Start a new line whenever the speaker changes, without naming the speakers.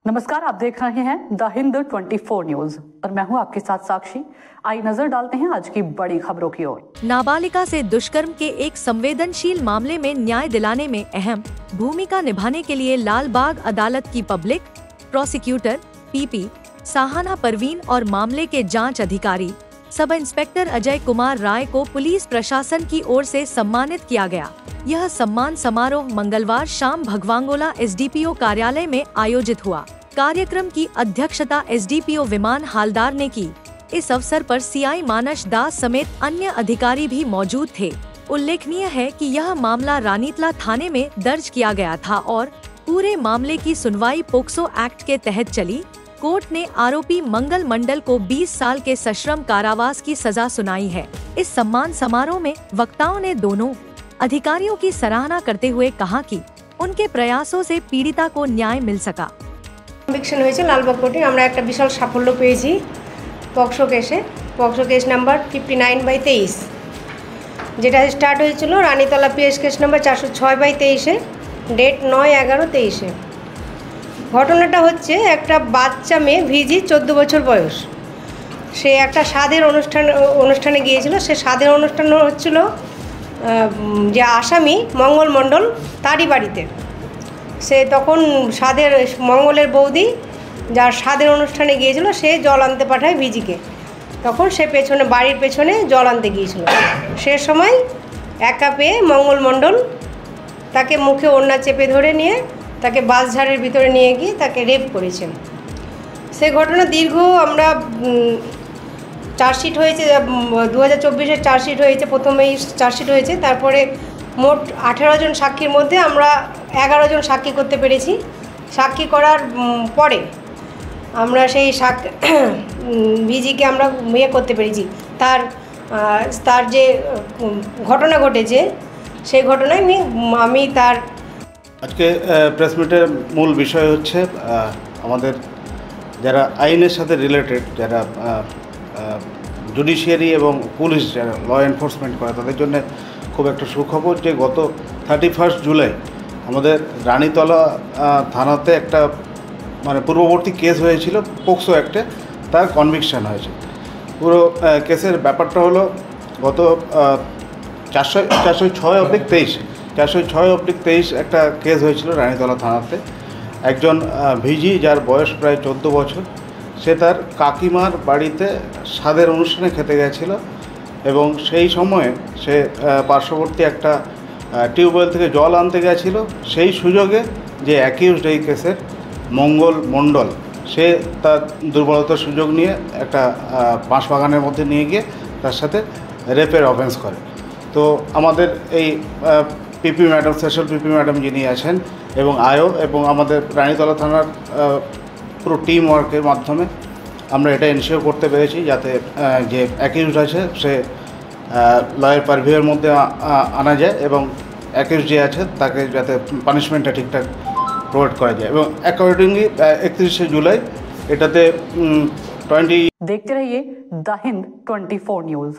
नमस्कार, आप देख रहे हैं द हिंद 24 न्यूज और मैं हूं आपके साथ साक्षी। आई नजर डालते हैं आज की बड़ी खबरों की ओर।
नाबालिगा से दुष्कर्म के एक संवेदनशील मामले में न्याय दिलाने में अहम भूमिका निभाने के लिए लालबाग अदालत की पब्लिक प्रोसिक्यूटर पीपी साहाना परवीन और मामले के जांच अधिकारी सब इंस्पेक्टर अजय कुमार राय को पुलिस प्रशासन की ओर से सम्मानित किया गया। यह सम्मान समारोह मंगलवार शाम भगवांगोला एसडीपीओ कार्यालय में आयोजित हुआ। कार्यक्रम की अध्यक्षता एसडीपीओ विमान हालदार ने की। इस अवसर पर सीआई मानस दास समेत अन्य अधिकारी भी मौजूद थे। उल्लेखनीय है कि यह मामला रानीतला थाने में दर्ज किया गया था और पूरे मामले की सुनवाई पोक्सो एक्ट के तहत चली। कोर्ट ने आरोपी मंगल मंडल को 20 साल के सश्रम कारावास की सजा सुनाई है। इस सम्मान समारोह में वक्ताओं ने दोनों अधिकारियों की सराहना करते हुए कहा कि उनके प्रयासों से पीड़िता को न्याय मिल सका।
কনভিকশন হয়েছে লালবাগ কোর্টে। আমরা একটা বিশাল সাফল্য পেয়েছি পক্সো কেস নাম্বার 59/23, যেটা স্টার্ট হয়েছিল Ranitala PS case number 406/23 date 9/11/23। ঘটনাটা হচ্ছে একটা বাচ্চা মেয়ে ভিজি 14 বছর বয়স, সে একটা স্বাদের অনুষ্ঠানে গিয়েছিল। সে স্বাদের অনুষ্ঠান হচ্ছিল যে আসামি মঙ্গল মণ্ডল তারই বাড়িতে। সে তখন স্বাদের মঙ্গলের বৌদি যার স্বাদের অনুষ্ঠানে গিয়েছিল সে জল আনতে পাঠায় ভিজিকে। তখন সে বাড়ির পেছনে জল আনতে গিয়েছিল। সে সময় একা পেয়ে মঙ্গল মণ্ডল তাকে মুখে ওড়না চেপে ধরে নিয়ে তাকে বাসঝাড়ের ভিতরে নিয়ে গিয়ে তাকে রেপ করেছেন। সে ঘটনা দীর্ঘ আমরা চার্জশিট হয়েছে 2024-এর চার্জশিট হয়েছে, প্রথমেই চার্জশিট হয়েছে। তারপরে মোট 18 জন সাক্ষীর মধ্যে আমরা 11 জন সাক্ষী করতে পেরেছি। সাক্ষী করার পরে আমরা সেই ভিজিকে আমরা করতে পেরেছি। তার যে ঘটনা ঘটেছে সেই ঘটনায় আমি তার
আজকে প্রেস মিটের মূল বিষয় হচ্ছে আমাদের যারা আইনের সাথে রিলেটেড, যারা জুডিশিয়ারি এবং পুলিশ যারা ল এনফোর্সমেন্ট করে তাদের জন্য খুব একটা সুখবর যে গত 31 জুলাই আমাদের রানীতলা থানাতে একটা পূর্ববর্তী কেস হয়েছিল পোক্সো অ্যাক্টে, তার কনভিকশন হয়েছে। পুরো কেসের ব্যাপারটা হলো গত 406/23 একটা কেস হয়েছিল রানীতলা থানাতে। একজন ভিজি যার বয়স প্রায় 14 বছর, সে তার কাকিমার বাড়িতে স্বাদের অনুষ্ঠানে খেতে গেছিল এবং সেই সময়ে সে পার্শ্ববর্তী একটা টিউবওয়েল থেকে জল আনতে গেছিল। সেই সুযোগে যে অ্যাকিউজড এই কেসের মঙ্গল মণ্ডল, সে তার দুর্বলতার সুযোগ নিয়ে একটা বাঁশবাগানের মধ্যে নিয়ে গিয়ে তার সাথে রেপের অফেন্স করে। তো আমাদের এই পিপি ম্যাডাম, স্পেশাল পিপি ম্যাডাম যিনি আছেন এবং আয়ো এবং আমাদের রানীতলা থানার পুরো টিম ওয়ার্কের মাধ্যমে আমরা এটা এনশিওর করতে পেরেছি যাতে যে অ্যাকিউজড আছে সে লয়ের পারভিউয়ের মধ্যে আনা যায় এবং অ্যাকিউজড যে আছে তাকে যাতে পানিশমেন্টটা ঠিকঠাক প্রোভাইড করা যায়। এবং অ্যাকর্ডিংলি 31 জুলাই এটাতে
देखते रहिए द हिंद 24 न्यूज।